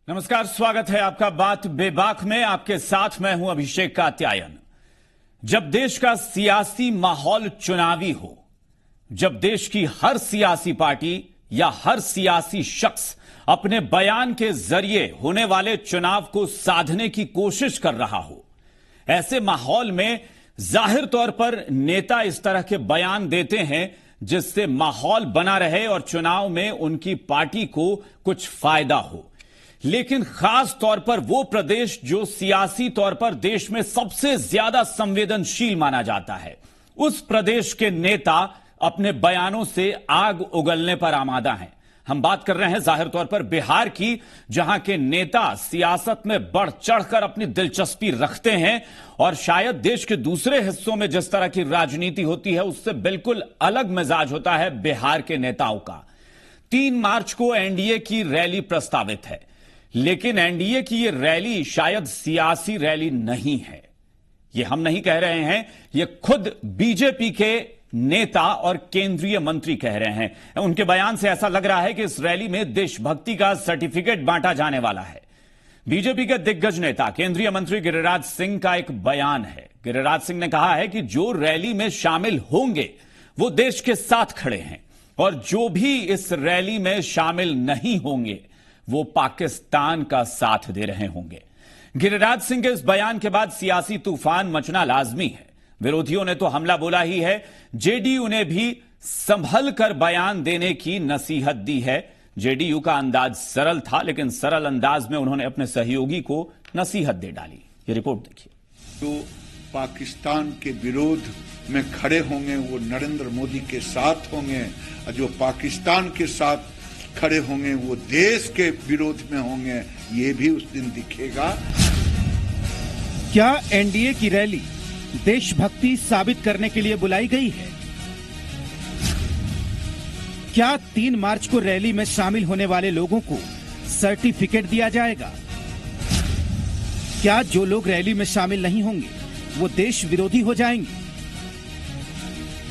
नमस्कार, स्वागत है आपका बात बेबाक में। आपके साथ मैं हूं अभिषेक कात्यायन। जब देश का सियासी माहौल चुनावी हो, जब देश की हर सियासी पार्टी या हर सियासी शख्स अपने बयान के जरिए होने वाले चुनाव को साधने की कोशिश कर रहा हो, ऐसे माहौल में जाहिर तौर पर नेता इस तरह के बयान देते हैं जिससे माहौल बना रहे और चुनाव में उनकी पार्टी को कुछ फायदा हो। लेकिन खास तौर पर वो प्रदेश जो सियासी तौर पर देश में सबसे ज्यादा संवेदनशील माना जाता है, उस प्रदेश के नेता अपने बयानों से आग उगलने पर आमादा हैं। हम बात कर रहे हैं जाहिर तौर पर बिहार की, जहां के नेता सियासत में बढ़ चढ़कर अपनी दिलचस्पी रखते हैं और शायद देश के दूसरे हिस्सों में जिस तरह की राजनीति होती है उससे बिल्कुल अलग मिजाज होता है बिहार के नेताओं का। 3 मार्च को एनडीए की रैली प्रस्तावित है, लेकिन एनडीए की यह रैली शायद सियासी रैली नहीं है। यह हम नहीं कह रहे हैं, यह खुद बीजेपी के नेता और केंद्रीय मंत्री कह रहे हैं। उनके बयान से ऐसा लग रहा है कि इस रैली में देशभक्ति का सर्टिफिकेट बांटा जाने वाला है। बीजेपी के दिग्गज नेता केंद्रीय मंत्री गिरिराज सिंह का एक बयान है। गिरिराज सिंह ने कहा है कि जो रैली में शामिल होंगे वो देश के साथ खड़े हैं और जो भी इस रैली में शामिल नहीं होंगे वो पाकिस्तान का साथ दे रहे होंगे। गिरिराज सिंह के इस बयान के बाद सियासी तूफान मचना लाजमी है। विरोधियों ने तो हमला बोला ही है, जेडीयू ने भी संभल कर बयान देने की नसीहत दी है। जेडीयू का अंदाज सरल था, लेकिन सरल अंदाज में उन्होंने अपने सहयोगी को नसीहत दे डाली। ये रिपोर्ट देखिए। जो पाकिस्तान के विरोध में खड़े होंगे वो नरेंद्र मोदी के साथ होंगे, और जो पाकिस्तान के साथ खड़े होंगे वो देश के विरोध में होंगे। ये भी उस दिन दिखेगा। क्या एनडीए की रैली देशभक्ति साबित करने के लिए बुलाई गई है? क्या 3 मार्च को रैली में शामिल होने वाले लोगों को सर्टिफिकेट दिया जाएगा? क्या जो लोग रैली में शामिल नहीं होंगे वो देश विरोधी हो जाएंगे?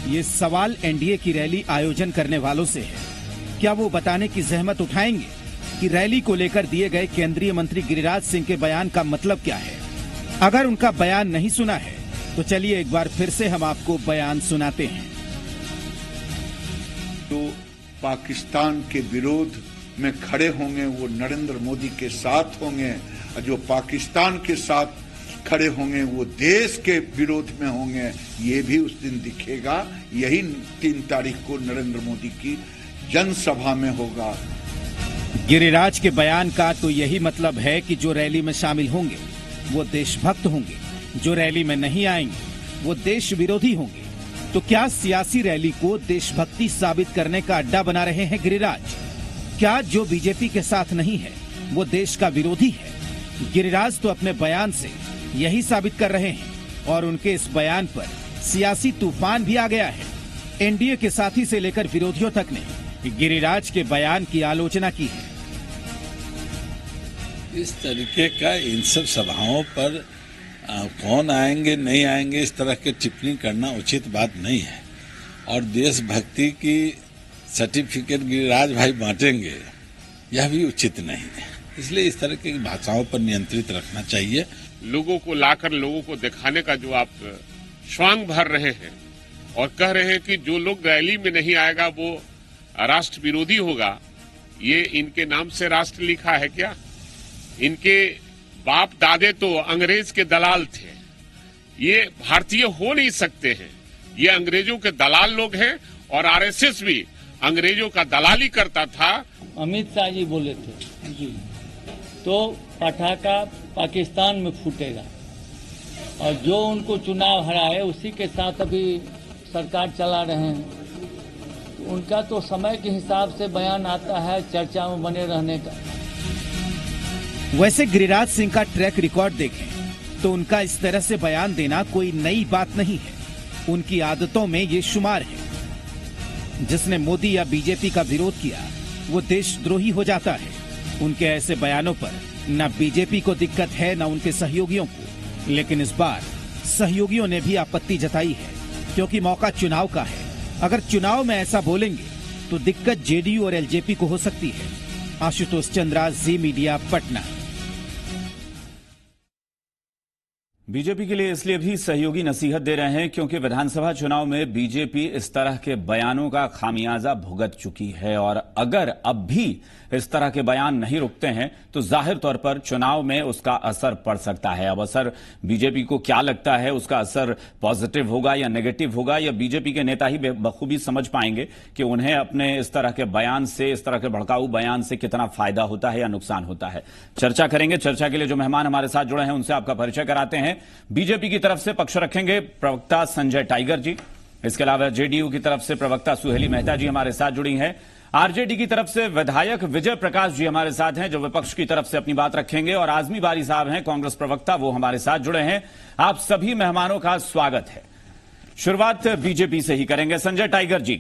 ये सवाल एनडीए की रैली आयोजन करने वालों से है। क्या वो बताने की जहमत उठाएंगे कि रैली को लेकर दिए गए केंद्रीय मंत्री गिरिराज सिंह के बयान का मतलब क्या है? अगर उनका बयान नहीं सुना है तो चलिए एक बार फिर से हम आपको बयान सुनाते हैं। जो पाकिस्तान के विरोध में खड़े होंगे वो नरेंद्र मोदी के साथ होंगे, और जो पाकिस्तान के साथ खड़े होंगे वो देश के विरोध में होंगे। ये भी उस दिन दिखेगा। यही 3 तारीख को नरेंद्र मोदी की जनसभा में होगा। गिरिराज के बयान का तो यही मतलब है कि जो रैली में शामिल होंगे वो देशभक्त होंगे, जो रैली में नहीं आएंगे वो देश विरोधी होंगे। तो क्या सियासी रैली को देशभक्ति साबित करने का अड्डा बना रहे हैं गिरिराज? क्या जो बीजेपी के साथ नहीं है वो देश का विरोधी है? गिरिराज तो अपने बयान से यही साबित कर रहे हैं और उनके इस बयान पर सियासी तूफान भी आ गया है। एनडीए के साथी से लेकर विरोधियों तक ने गिरिराज के बयान की आलोचना की है। इस तरीके का इन सब सभाओं पर कौन आएंगे नहीं आएंगे इस तरह के टिप्पणी करना उचित बात नहीं है, और देशभक्ति की सर्टिफिकेट गिरिराज भाई बांटेंगे यह भी उचित नहीं है। इसलिए इस तरह की भाषाओं पर नियंत्रित रखना चाहिए। लोगों को लाकर लोगों को दिखाने का जो आप श्वांग भर रहे हैं और कह रहे हैं कि जो लोग रैली में नहीं आएगा वो राष्ट्र विरोधी होगा, ये इनके नाम से राष्ट्र लिखा है क्या? इनके बाप दादे तो अंग्रेज के दलाल थे, ये भारतीय हो नहीं सकते हैं। ये अंग्रेजों के दलाल लोग हैं और आरएसएस भी अंग्रेजों का दलाली करता था। अमित शाह जी बोले थे जी, तो पटाखा पाकिस्तान में फूटेगा और जो उनको चुनाव हराए उसी के साथ अभी सरकार चला रहे हैं। तो उनका तो समय के हिसाब से बयान आता है चर्चा में बने रहने का। वैसे गिरिराज सिंह का ट्रैक रिकॉर्ड देखें तो उनका इस तरह से बयान देना कोई नई बात नहीं है। उनकी आदतों में ये शुमार है। जिसने मोदी या बीजेपी का विरोध किया वो देशद्रोही हो जाता है। उनके ऐसे बयानों पर न बीजेपी को दिक्कत है न उनके सहयोगियों को, लेकिन इस बार सहयोगियों ने भी आपत्ति जताई है क्योंकि मौका चुनाव का है। अगर चुनाव में ऐसा बोलेंगे तो दिक्कत जेडीयू और एलजेपी को हो सकती है। आशुतोष चंद्रा, जी मीडिया, पटना। बीजेपी के लिए इसलिए भी सहयोगी नसीहत दे रहे हैं क्योंकि विधानसभा चुनाव में बीजेपी इस तरह के बयानों का खामियाजा भुगत चुकी है और अगर अब भी इस तरह के बयान नहीं रुकते हैं तो जाहिर तौर पर चुनाव में उसका असर पड़ सकता है। अब असर बीजेपी को क्या लगता है, उसका असर पॉजिटिव होगा या नेगेटिव होगा, या बीजेपी के नेता ही बखूबी समझ पाएंगे कि उन्हें अपने इस तरह के बयान से, इस तरह के भड़काऊ बयान से कितना फायदा होता है या नुकसान होता है। चर्चा करेंगे। चर्चा के लिए जो मेहमान हमारे साथ जुड़े हैं उनसे आपका परिचय कराते हैं। बीजेपी की तरफ से पक्ष रखेंगे प्रवक्ता संजय टाइगर जी, इसके अलावा जेडीयू की तरफ से प्रवक्ता सुहेली मेहता जी हमारे साथ जुड़ी हैं। आरजेडी की तरफ से विधायक विजय प्रकाश जी हमारे साथ हैं जो विपक्ष की तरफ से अपनी बात रखेंगे, और आजमी बारी साहब हैं कांग्रेस प्रवक्ता, वो हमारे साथ जुड़े हैं। आप सभी मेहमानों का स्वागत है। शुरुआत बीजेपी से ही करेंगे। संजय टाइगर जी,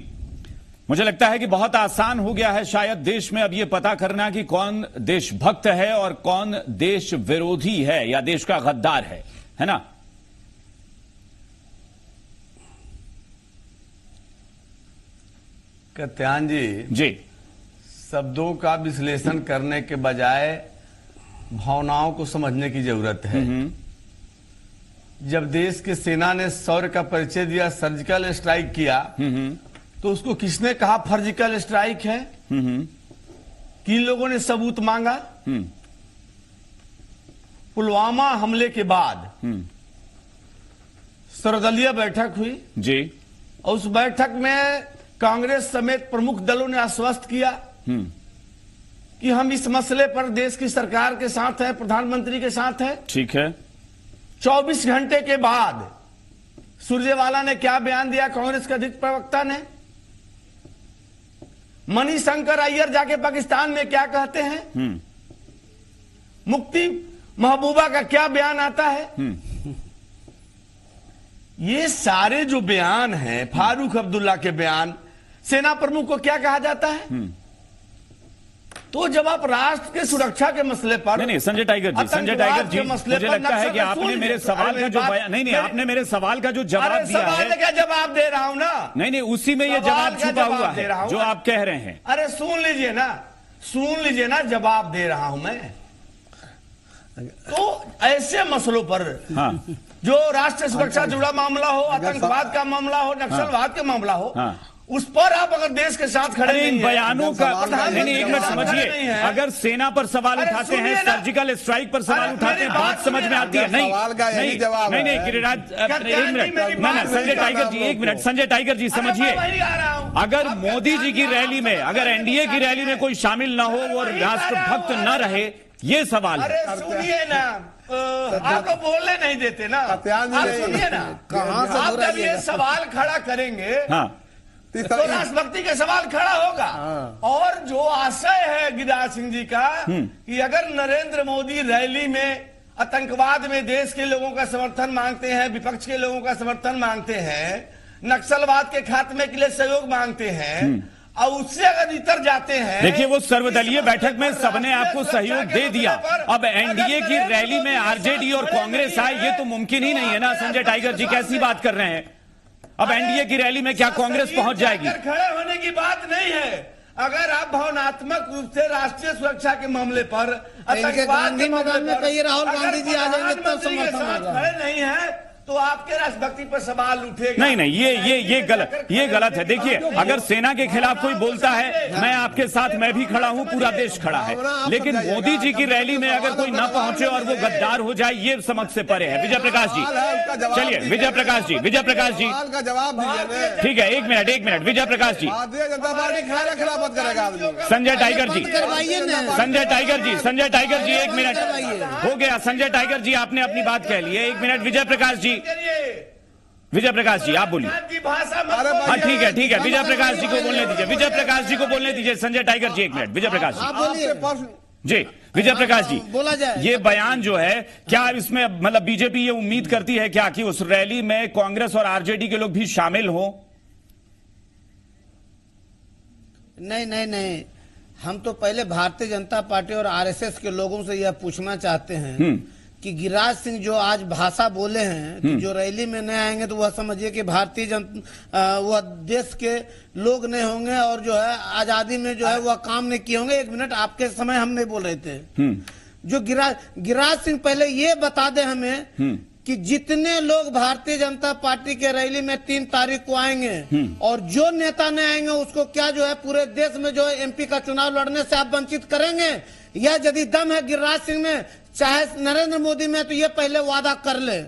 मुझे लगता है कि बहुत आसान हो गया है शायद देश में अब यह पता करना कि कौन देशभक्त है और कौन देश विरोधी है या देश का गद्दार है ना? कत्यान जी, शब्दों का विश्लेषण करने के बजाय भावनाओं को समझने की जरूरत है। जब देश की सेना ने शौर्य का परिचय दिया, सर्जिकल स्ट्राइक किया, तो उसको किसने कहा सर्जिकल स्ट्राइक है? किन लोगों ने सबूत मांगा? पुलवामा हमले के बाद सर्वदलीय बैठक हुई जी, और उस बैठक में कांग्रेस समेत प्रमुख दलों ने आश्वस्त किया कि हम इस मसले पर देश की सरकार के साथ हैं, प्रधानमंत्री के साथ हैं। ठीक है। 24 घंटे के बाद सुरजेवाला ने क्या बयान दिया? कांग्रेस के अध्यक्ष प्रवक्ता ने मणिशंकर अय्यर जाके पाकिस्तान में क्या कहते हैं? मुफ्ती महबूबा का क्या बयान आता है? ये सारे जो बयान हैं, फारूक अब्दुल्ला के बयान, सेना प्रमुख को क्या कहा जाता है? तो जब आप राष्ट्र के सुरक्षा के मसले पर नहीं संजय टाइगर जी, मुझे लगता है कि आपने मेरे सवाल का जो बयान, नहीं आपने मेरे सवाल का जो जवाब दिया है, क्या जवाब दे रहा हूं ना? नहीं उसी में ये जवाब छुपा हुआ है जो आप कह रहे हैं। अरे सुन लीजिए ना, जवाब दे रहा हूं मैं। तो ऐसे मसलों पर जो राष्ट्रीय सुरक्षा से जुड़ा मामला हो, आतंकवाद का मामला हो, नक्सलवाद का मामला हो, उस पर आप अगर देश के साथ खड़े नहीं हैं, बयानों का नहीं, एक मिनट समझिए, अगर सेना पर सवाल उठाते हैं, सर्जिकल स्ट्राइक पर सवाल उठाते हैं, बात समझ में आती है। नहीं गिरिराज, एक मिनट, ना संजय टाइगर जी, एक मिनट संजय टाइगर जी, समझिए, अगर मोदी जी की रैली में, अगर एनडीए की रैली में कोई शामिल ना हो और राष्ट्रभक्त न रहे, ये सवाल है। अरे सुनिए ना, आप तो बोलने नहीं देते ना, आप सुनिए ना, कहां से आप जब ये सवाल खड़ा करेंगे तो राष्ट्रभक्ति का सवाल खड़ा होगा। और जो आशय है गिरिराज सिंह जी का कि अगर नरेंद्र मोदी रैली में आतंकवाद में देश के लोगों का समर्थन मांगते हैं, विपक्ष के लोगों का समर्थन मांगते हैं, नक्सलवाद के खात्मे के लिए सहयोग मांगते हैं, और उससे अगर इतर जाते हैं, देखिए वो सर्वदलीय बैठक में सबने आपको सहयोग दे दिया, अब एनडीए की रैली में आरजेडी और कांग्रेस आए, ये तो मुमकिन ही नहीं है ना संजय टाइगर जी, कैसी बात कर रहे हैं? अब एनडीए की रैली में क्या कांग्रेस पहुंच जाएगी? खड़े होने की बात नहीं है। अगर आप भावनात्मक रूप से राष्ट्रीय सुरक्षा के मामले पर, आतंकवाद के मामले पर राहुल गांधी जी आ जाएंगे तब समर्थन खड़े नहीं है, तो आपके राष्ट्रभक्ति पर सवाल उठेगा। नहीं ये गलत है। देखिए, अगर सेना के खिलाफ कोई बोलता है, मैं आपके साथ, मैं भी खड़ा हूं, पूरा देश खड़ा है, लेकिन मोदी जी की रैली में अगर कोई ना पहुंचे और वो गद्दार हो जाए, ये समझ से परे है। विजय प्रकाश जी, चलिए विजय प्रकाश जी का जवाब दीजिए। ठीक है, एक मिनट विजय प्रकाश जी। भारतीय जनता पार्टी खिलाफत करेगा। संजय टाइगर जी, एक मिनट हो गया। संजय टाइगर जी, आपने अपनी बात कह ली है, एक मिनट विजय प्रकाश जी आप बोलिए। हाँ ठीक है, विजय प्रकाश जी को बोलने दीजिए, संजय टाइगर जी एक मिनट, विजय प्रकाश जी। विजय प्रकाश जी, बोला जाए, ये बयान जो है, क्या इसमें मतलब बीजेपी ये उम्मीद करती है क्या कि उस रैली में कांग्रेस और आरजेडी के लोग भी शामिल हों? नहीं, हम तो पहले भारतीय जनता पार्टी और आरएसएस के लोगों से यह पूछना चाहते हैं कि गिरिराज सिंह जो आज भाषा बोले हैं कि जो रैली में नहीं आएंगे तो वह समझिए कि भारतीय जनता वह देश के लोग नहीं होंगे और जो है आजादी में जो है वह काम नहीं किए होंगे। 1 मिनट, आपके समय हम नहीं बोल रहे थे। जो गिरिराज सिंह पहले ये बता दे हमें कि जितने लोग भारतीय जनता पार्टी के रैली में 3 तारीख को आएंगे और जो नेता नहीं आएंगे उसको क्या जो है पूरे देश में जो है एमपी का चुनाव लड़ने से आप वंचित करेंगे? यह यदि दम है गिरिराज सिंह में चाहे नरेंद्र मोदी में, तो ये पहले वादा कर ले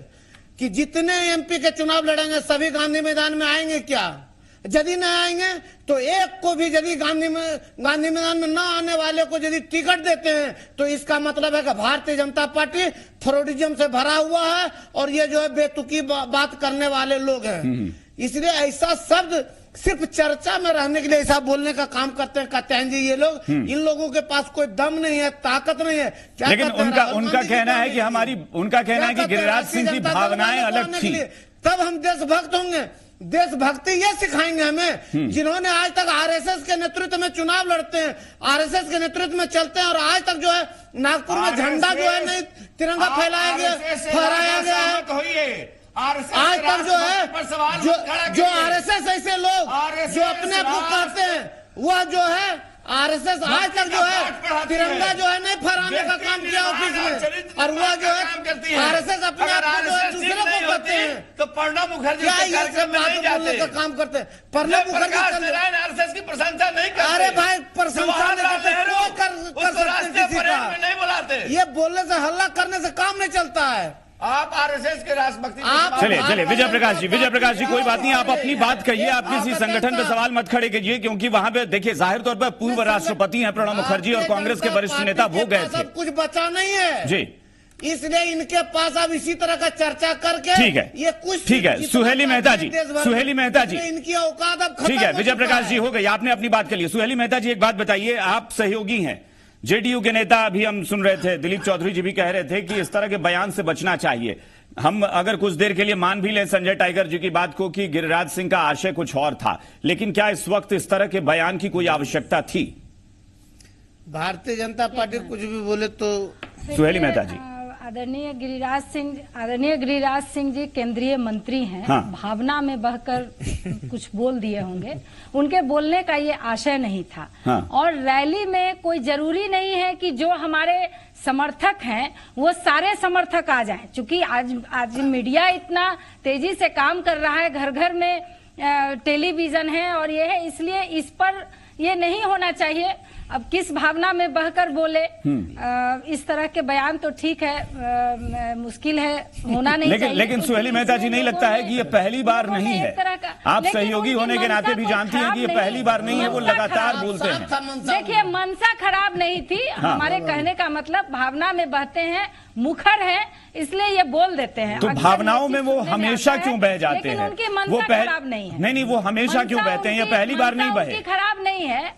कि जितने एमपी के चुनाव लड़ेंगे सभी गांधी मैदान में आएंगे क्या? यदि न आएंगे तो एक को भी यदि गांधी मैदान में न आने वाले को यदि टिकट देते हैं तो इसका मतलब है कि भारतीय जनता पार्टी फ्रॉडिज्म से भरा हुआ है और ये जो है बेतुकी बात करने वाले लोग हैं। इसलिए ऐसा शब्द सिर्फ चर्चा में रहने के लिए ऐसा बोलने का काम करते हैं कात्यायन जी। ये लोग, इन लोगों के पास कोई दम नहीं है, ताकत नहीं है। क्या लेकिन उनका कहना है कि उनका कहना है कि गिरिराज सिंह की भावनाएं अलग थी, तब हम देशभक्त होंगे। देशभक्ति ये सिखाएंगे हमें जिन्होंने आज तक आरएसएस के नेतृत्व में चुनाव लड़ते हैं, आरएसएस के नेतृत्व में चलते हैं और आज तक जो है नागपुर में झंडा जो है नहीं तिरंगा फहराया गया है। आज तक जो है जो आरएसएस ऐसे लोग जो अपने आप को कहते हैं वह जो है आरएसएस आज तक जो है तिरंगा जो है नहीं फहराने का काम किया ऑफिस में और वह जो है आरएसएस अपने आप को जो है दूसरे को कहते हैं। तो प्रणब मुखर्जी क्या ये सब बात बोलने का काम करते हैं? प्रणब मुखर्जी आरएसएस की प्रशंसा नहीं करते। अरे भाई प्रशंसा नहीं करते, नहीं बुलाते। ये बोलने से हल्ला करने से काम नहीं चलता है। आप आरएसएस के राष्ट्रभक्ति चलिए विजय प्रकाश जी कोई बात नहीं, आप अपनी बात कहिए, आप किसी संगठन पे सवाल मत खड़े कीजिए, क्योंकि वहां पे देखिए जाहिर तौर पर पूर्व राष्ट्रपति हैं प्रणब मुखर्जी और कांग्रेस के वरिष्ठ नेता वो गए थे। सब कुछ बचा नहीं है जी, इसलिए इनके पास अब इसी तरह का चर्चा करके ठीक है, ये कुछ ठीक है। सुहेली मेहता जी इनकी औकात अब ठीक है। विजय प्रकाश जी हो गई, आपने अपनी बात कर ली। सुहेली मेहता जी एक बात बताइए, आप सहयोगी हैं जेडीयू के नेता, अभी हम सुन रहे थे दिलीप चौधरी जी भी कह रहे थे कि इस तरह के बयान से बचना चाहिए। हम अगर कुछ देर के लिए मान भी लें संजय टाइगर जी की बात को कि गिरिराज सिंह का आशय कुछ और था, लेकिन क्या इस वक्त इस तरह के बयान की कोई आवश्यकता थी? भारतीय जनता पार्टी कुछ भी बोले तो सुहेली मेहता जी। आदरणीय गिरिराज सिंह जी केंद्रीय मंत्री हैं। हाँ। भावना में बहकर कुछ बोल दिए होंगे, उनके बोलने का ये आशय नहीं था। हाँ। और रैली में कोई जरूरी नहीं है कि जो हमारे समर्थक हैं वो सारे समर्थक आ जाएं, क्योंकि आज मीडिया इतना तेजी से काम कर रहा है, घर घर में टेलीविजन है और ये है, इसलिए इस पर ये नहीं होना चाहिए। अब किस भावना में बहकर बोले, इस तरह के बयान तो ठीक है, मुश्किल है, होना नहीं चाहिए। लेकिन सुहेली मेहता जी नहीं लगता है कि ये पहली बार नहीं है? आप सहयोगी होने के नाते भी जानती हैं कि ये पहली बार नहीं है, वो लगातार बोलते हैं। देखिए मनसा खराब नहीं थी, हमारे कहने का मतलब भावना में बहते हैं, मुखर है, इसलिए ये बोल देते हैं। तो भावनाओं में वो हमेशा क्यों बह जाते हैं? उनकी मनसा खराब नहीं है। नहीं, वो हमेशा क्यों बहते हैं? ये पहली बार नहीं बहे। खराब नहीं है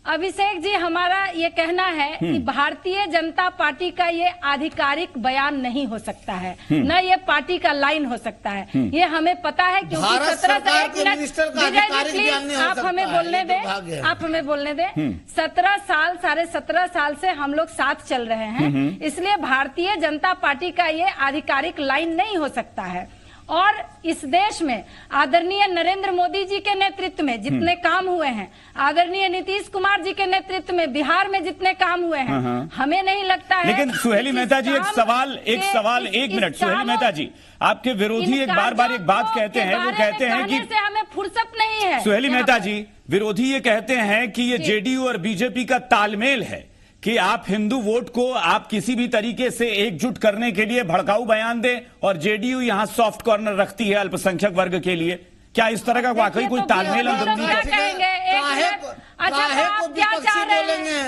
अभिषेक जी, हमारा ये कहना है कि भारतीय जनता पार्टी का ये आधिकारिक बयान नहीं हो सकता है, न ये पार्टी का लाइन हो सकता है, ये हमें पता है। क्योंकि 17 आप हमें बोलने दें, आप हमें बोलने दें। 17 साल, 17.5 साल से हम लोग साथ चल रहे हैं, इसलिए भारतीय जनता पार्टी का ये आधिकारिक लाइन नहीं हो सकता है। और इस देश में आदरणीय नरेंद्र मोदी जी के नेतृत्व में जितने काम हुए हैं, आदरणीय नीतीश कुमार जी के नेतृत्व में बिहार में जितने काम हुए हैं, हमें नहीं लगता है। लेकिन सुहेली मेहता जी एक सवाल, एक मिनट सुहेली मेहता जी, आपके विरोधी एक बार एक बात कहते हैं, वो कहते हैं कि हमें फुर्सत नहीं है। सुहेली मेहता जी, विरोधी ये कहते हैं कि ये जेडीयू और बीजेपी का तालमेल है कि आप हिंदू वोट को आप किसी भी तरीके से एकजुट करने के लिए भड़काऊ बयान दें और जेडीयू यहां सॉफ्ट कॉर्नर रखती है अल्पसंख्यक वर्ग के लिए। क्या इस तरह का वाकई कोई तालमेल अंदरूनी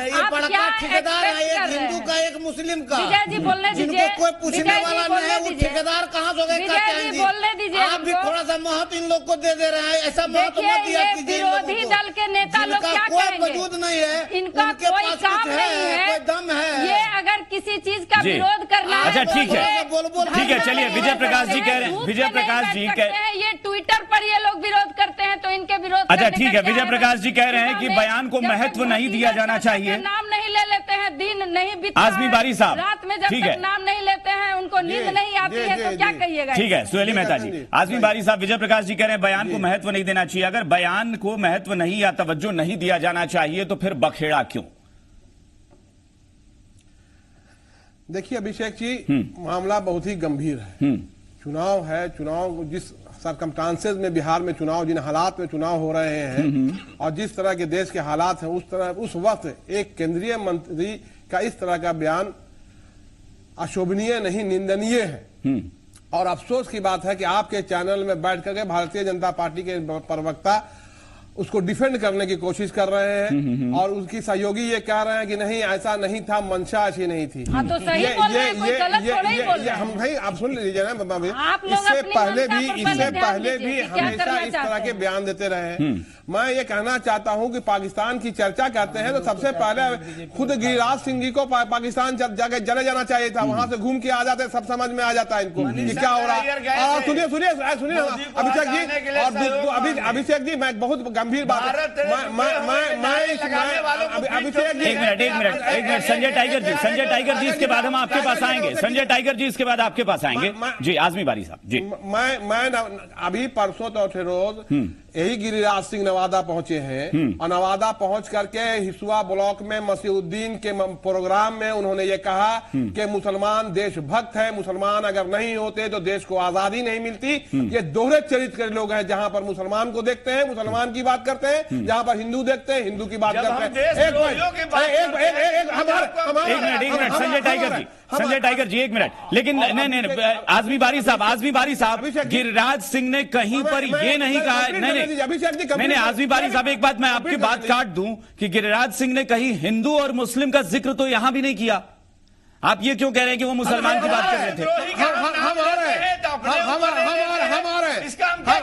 ये बड़का ठेकेदार है, एक हिंदू का एक मुस्लिम का, जिनको कोई पूछने वाला नहीं है, वो ठेकेदार कहाँ से गए? आप भी थोड़ा सा महत्व इन लोग को दे रहे हैं, ऐसा महत्व मत दिया कीजिए। विरोधी दल के नेता लोग क्या कोई वजूद नहीं है, इनका कोई काम नहीं है, कोई दम है। ये अगर किसी चीज का विरोध करना है, अच्छा ठीक है, चलिए विजय प्रकाश जी कह रहे हैं, विजय प्रकाश जी ये ट्विटर पर ये लोग विरोध करते हैं तो इनके विरोध। अच्छा ठीक है, विजय प्रकाश जी कह रहे हैं कि बयान को महत्व नहीं दिया जाना चाहिए, नाम नहीं ले लेते हैं, दिन नहीं बीतता, आजमी बारी साहब, रात में जब तक नाम नहीं लेते हैं को नींद नहीं आती है तो क्या कहिएगा। ठीक है सुहेली मेहता जी, आजमी बारी साहब, विजय प्रकाश जी कह रहे हैं बयान को महत्व नहीं देना चाहिए। अगर बयान को महत्व नहीं या तवज्जो नहीं दिया जाना चाहिए तो फिर बखेड़ा क्यों? देखिए अभिषेक जी, मामला बहुत ही गंभीर है। चुनाव है, चुनाव जिस सरकमस्टांसेस में बिहार में चुनाव, जिन हालात में चुनाव हो रहे हैं और जिस तरह के देश के हालात हैं, उस वक्त एक केंद्रीय मंत्री का इस तरह का बयान अशोभनीय नहीं, निंदनीय है। और अफसोस की बात है कि आपके चैनल में बैठ करके भारतीय जनता पार्टी के प्रवक्ता उसको डिफेंड करने की कोशिश कर रहे हैं और उसकी सहयोगी ये कह रहे हैं कि नहीं ऐसा नहीं था, मंशा ऐसी नहीं थी। हाँ, तो सही बोल रहे हैं, कोई गलत थोड़ा ही बोल रहे हैं। हम भाई आप सुन लीजिए ना बाबा, इससे पहले भी हमेशा इस तरह के बयान देते रहे हैं। मैं ये कहना चाहता हूं कि पाकिस्तान की चर्चा करते हैं तो सबसे पहले खुद गिरिराज सिंह जी को पाकिस्तान जाके चले जाना चाहिए था। वहां से घूम के आ जाते, सब समझ में आ जाता है इनको कि क्या हो रहा है। सुनिए अभिषेक जी, और अभिषेक जी मैं बहुत गंभीर बात है, अभिषेक जी एक मिनट संजय टाइगर जी इसके बाद हम आपके पास आएंगे। संजय टाइगर जी इसके बाद आपके पास आएंगे जी। आजमी बारी साहब जी, मैं अभी परसों चौथे रोज यही गिरिराज सिंह नवादा पहुंचे हैं और नवादा पहुंच करके हिसुआ ब्लॉक में मसीहुद्दीन के प्रोग्राम में उन्होंने ये कहा कि मुसलमान देशभक्त है, मुसलमान अगर नहीं होते तो देश को आजादी नहीं मिलती। ये दोहरे चरित्र के लोग हैं, जहां पर मुसलमान को देखते हैं मुसलमान की बात करते हैं, जहां पर हिंदू देखते हैं हिंदू की बात करते हैं। एक मिनट संजय टाइगर जी एक मिनट। लेकिन नहीं आजमी बारी साहब गिरिराज सिंह ने कहीं पर ये नहीं कहा, नहीं आजमी बारी साहब एक बात मैं आपकी बात काट दूं कि गिरिराज सिंह ने कहीं हिंदू और मुस्लिम का जिक्र तो यहां भी नहीं किया। आप ये क्यों कह रहे हैं कि वो मुसलमान की बात कर रहे थे?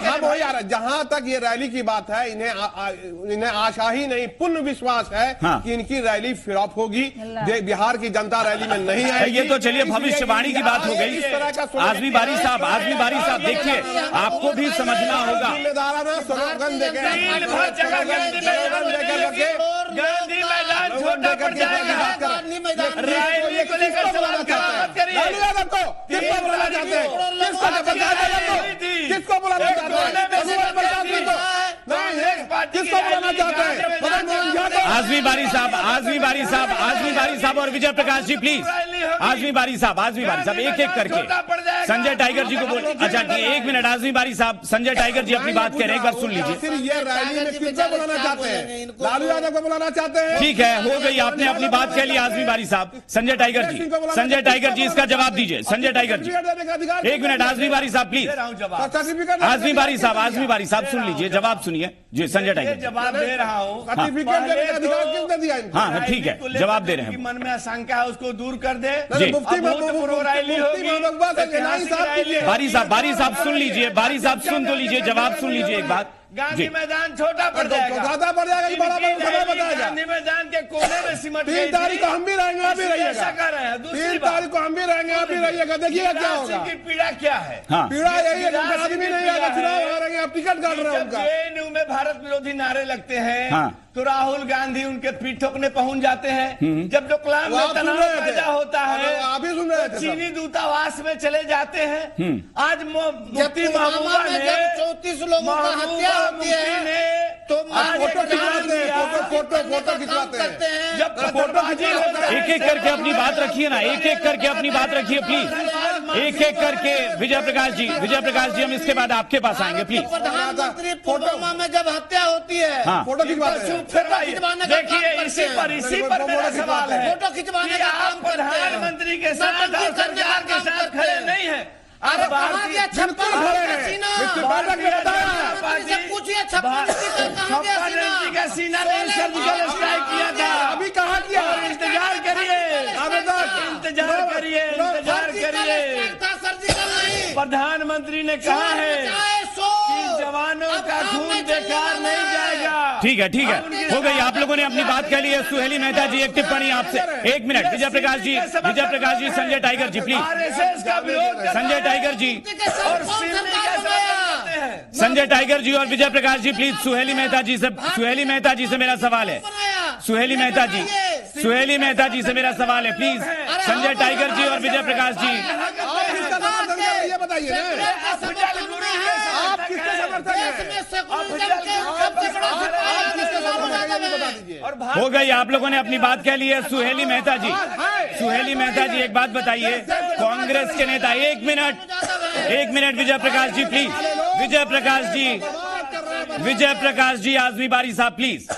हम वही आ रहे। जहां तक ये रैली की बात है, इन्हें आशा ही नहीं पूर्ण विश्वास है कि इनकी रैली फ्लॉप होगी, बिहार की जनता रैली में नहीं आएगी। ये तो चलिए भविष्यवाणी की बात हो गई। आजमी बारी साहब देखिए, आपको भी समझना होगा। स्लोगन देकर गांधी मैदान छोटा पड़ जाएगा, रैली को लेकर सवाल मत करिए। किसको बुलाना चाहते हैं? किसको बुलाना चाहते हैं? किसको बुलाना चाहते हैं? आजमी बारी साहब और विजय प्रकाश जी प्लीज। आजमी बारी साहब एक एक करके संजय टाइगर जी को बोल। अच्छा एक मिनट आजमी बारी साहब, संजय टाइगर जी अपनी बात कह रहे हैं, एक बार सुन लीजिए। ये रैली में किसको बुलाना चाहते हैं? लालू यादव को बुलाना चाहते हैं? ठीक है, हो गई, आपने अपनी बात कह ली आजमी बारी साहब। संजय टाइगर जी इसका जवाब दीजिए। संजय टाइगर जी एक मिनट, आजमी बारी साहब प्लीज। आजमी बारी साहब सुन लीजिए, जवाब सुनिए जी। संजय टाइगर जवाब दे रहा हूँ। सर्टिफिकेट देने का अधिकार किसने दिया इनको? हाँ ठीक है, जवाब दे रहे हैं। मन में आशंका है उसको दूर कर दे। बारी साहब सुन लीजिए, बारी साहब सुन तो लीजिए, जवाब सुन लीजिए एक बात। गांधी मैदान छोटा पड़ जाएगा, गांधी मैदान के कोने में सिमट। 3 तारीख को हम भी रहेंगे, आप भी रहिएगा। 3 तारीख को हम भी रहेंगे, आप भी रहिएगा। देखिएगा क्या होगा। की पीड़ा क्या है? पीड़ा यही है, आदमी नहीं आएगा, चुनाव हारेंगे, आप टिकट काट रहे हैं उनका। जेएनयू में भारत विरोधी नारे लगते हैं तो राहुल गांधी उनके पीठ ठोकने पहुंच जाते हैं। जब डोकलाम में तनाव पैदा होता है, आप ही सुन रहे थे, चीनी दूतावास में चले जाते हैं। आज मुफ्ती महबूबा ने 34 लोगों का हत्या होती है तो फोटो खिंचवाते हैं। जब पत्थरबाजी होता है, एक एक करके अपनी बात रखिए ना, एक एक करके अपनी बात रखिए प्लीज। एक एक करके विजय प्रकाश जी हम इसके बाद आपके पास आएंगे प्लीज। प्रधानमंत्री पुलवामा में जब हत्या होती है, फोटो खिंचवाते हैं। देखिए इसी पर मेरा सवाल है, फोटो खिंचवाने का आप प्रधानमंत्री के साथ और सरकार के साथ खड़े नहीं है। आप पूछिए 56 इंच का सीना पर सर्जिकल स्ट्राइक किया था। अभी कहा किया? इंतजार करिए। प्रधानमंत्री ने कहा है कि जवानों का खून बेकार नहीं जाएगा। ठीक है, हो गई, आप लोगों ने अपनी बात कह ली है। सुहेली मेहता जी एक टिप्पणी आपसे, एक minute. Vijay Prakash ji, Sanjay Tiger ji please. Sanjay Tiger ji Sanjay Tiger ji और विजय प्रकाश जी प्लीज। सुहेली मेहता जी से मेरा सवाल है। सुहेली मेहता जी सुहेली मेहता जी से मेरा सवाल है, प्लीज संजय टाइगर जी और विजय प्रकाश जी। ये बताइए आप किसके समर्थक हैं? हो गई, आप लोगों ने अपनी बात कह ली है। सुहेली मेहता जी, सुहेली मेहता जी एक बात बताइए, कांग्रेस के नेता, एक मिनट विजय प्रकाश जी प्लीज, विजय प्रकाश जी आजमी बारी साहब प्लीज।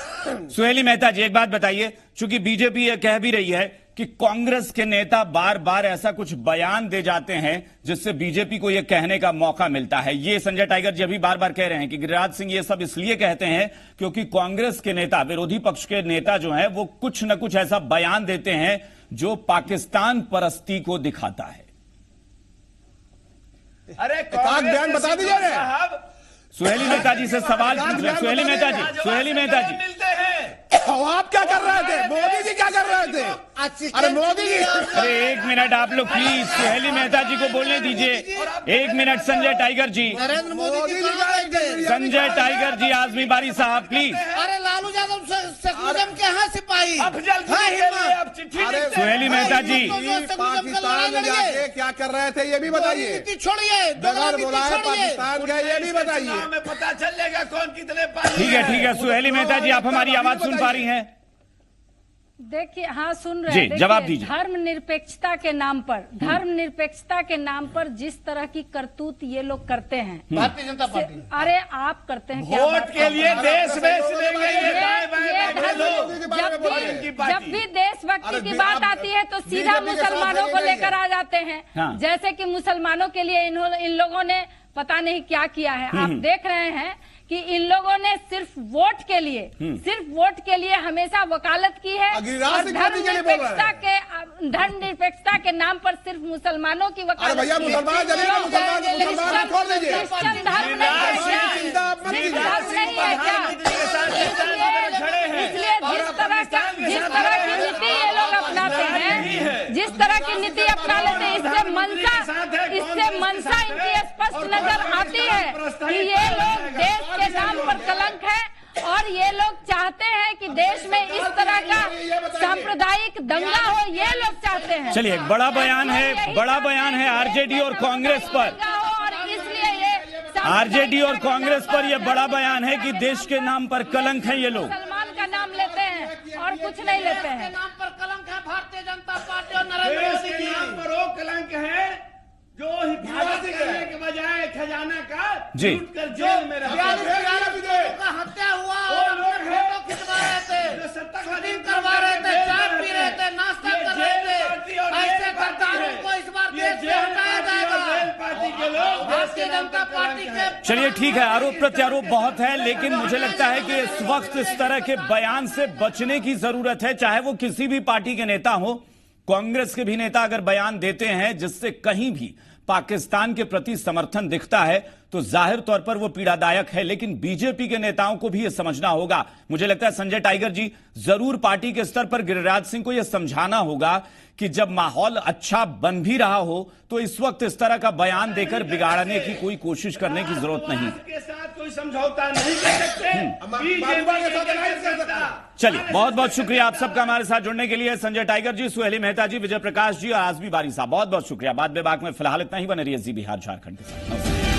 सुहेली मेहता जी एक बात बताइए, चूंकि बीजेपी ये कह भी रही है कि कांग्रेस के नेता बार बार ऐसा कुछ बयान दे जाते हैं जिससे बीजेपी को यह कहने का मौका मिलता है। ये संजय टाइगर जी अभी बार बार कह रहे हैं कि गिरिराज सिंह ये सब इसलिए कहते हैं क्योंकि कांग्रेस के नेता, विरोधी पक्ष के नेता जो है वो कुछ न कुछ ऐसा बयान देते हैं जो पाकिस्तान परस्ती को दिखाता है। अरे बयान बता दीजिए साहब, सुहेली मेहता जी से सवाल पूछ रहे। सुहेली मेहता जी मिलते हैं। आप क्या कर रहे थे? मोदी जी क्या कर रहे थे? अरे मोदी जी, अरे एक मिनट आप लोग प्लीज सुहेली मेहता जी को बोलने दीजिए। एक मिनट संजय टाइगर जी, नरेंद्र मोदी जी, संजय टाइगर जी आजमी बारी साहब प्लीज। अरे लालू यादव सेकुलरिज्म के यहाँ सिपाही, सुहेली मेहता जी पाकिस्तान में जाके क्या कर रहे थे ये भी बताइए। छोड़िए, बगैर बुलाए पाकिस्तान गए ये भी बताइए। हमें पता चलेगा कौन कितने पानी। ठीक है सुहेली मेहता जी आप हमारी आवाज सुन पा रही हैं? देखिए, हाँ सुन रहे हैं। जवाब दीजिए। धर्मनिरपेक्षता के नाम पर जिस तरह की करतूत ये लोग करते हैं, भारतीय जनता पार्टी, अरे आप करते हैं क्या? वोट के लिए देश बेच देंगे जब भी देशभक्ति की बात आती है तो सीधा मुसलमानों को लेकर आ जाते हैं। जैसे कि मुसलमानों के लिए इन लोगों ने पता नहीं क्या किया है। आप देख रहे हैं कि इन लोगों ने सिर्फ वोट के लिए हमेशा वकालत की है और धर्मनिरपेक्षता के नाम पर सिर्फ मुसलमानों की वकालत की है। क्रिश्चियन धर्म नहीं है क्या? इसलिए जिस तरह की नीति ये लोग अपनाते हैं, जिस तरह की नीति अपना लेते हैं, इससे मनसा इनकी स्पष्ट नजर आती है कि ये लोग देश के नाम पर कलंक है और ये लोग चाहते हैं कि देश में इस तरह का सांप्रदायिक दंगा हो, ये लोग चाहते हैं। चलिए, बड़ा बयान है आरजेडी और कांग्रेस पर, इसलिए ये आरजेडी और कांग्रेस पर यह बड़ा बयान है कि देश के नाम पर कलंक है। ये लोग मुसलमान का नाम लेते हैं और कुछ नहीं लेते हैं। नाम पर कलंक है भारतीय जनता पार्टी और नरेंद्र मोदी के नाम पर वो कलंक है जो हिफाजत करने के बजाय खजाना का जी कर जेल में का हत्या हुआ और लोग फोटो खिंचवा रहे थे, शूटिंग करवा रहे थे, चाय पी रहे थे, नाश्ता कर रहे थे। ऐसे गद्दारों को इस बार देश से हटाया जाएगा। पार्टी के लोग भारतीय जनता पार्टी के चलिए ठीक है, आरोप प्रत्यारोप बहुत है, लेकिन मुझे लगता है कि इस वक्त इस तरह के बयान से बचने की जरूरत है। चाहे वो किसी भी पार्टी के नेता हो, कांग्रेस के भी नेता अगर बयान देते हैं जिससे कहीं भी पाकिस्तान के प्रति समर्थन दिखता है तो जाहिर तौर पर वो पीड़ादायक है, लेकिन बीजेपी के नेताओं को भी यह समझना होगा। मुझे लगता है संजय टाइगर जी जरूर पार्टी के स्तर पर गिरिराज सिंह को यह समझाना होगा कि जब माहौल अच्छा बन भी रहा हो तो इस वक्त इस तरह का बयान देकर बिगाड़ने की कोई कोशिश करने की जरूरत नहीं। के साथ कोई समझौता नहीं कर सकते। चलिए, बहुत बहुत शुक्रिया आप सबका हमारे साथ जुड़ने के लिए। संजय टाइगर जी, सुहेली मेहता जी, विजय प्रकाश जी और आजमी बारी साहब, बहुत बहुत शुक्रिया। बात बेबाक में फिलहाल इतना ही। बने रहिए जी बिहार झारखंड के साथ।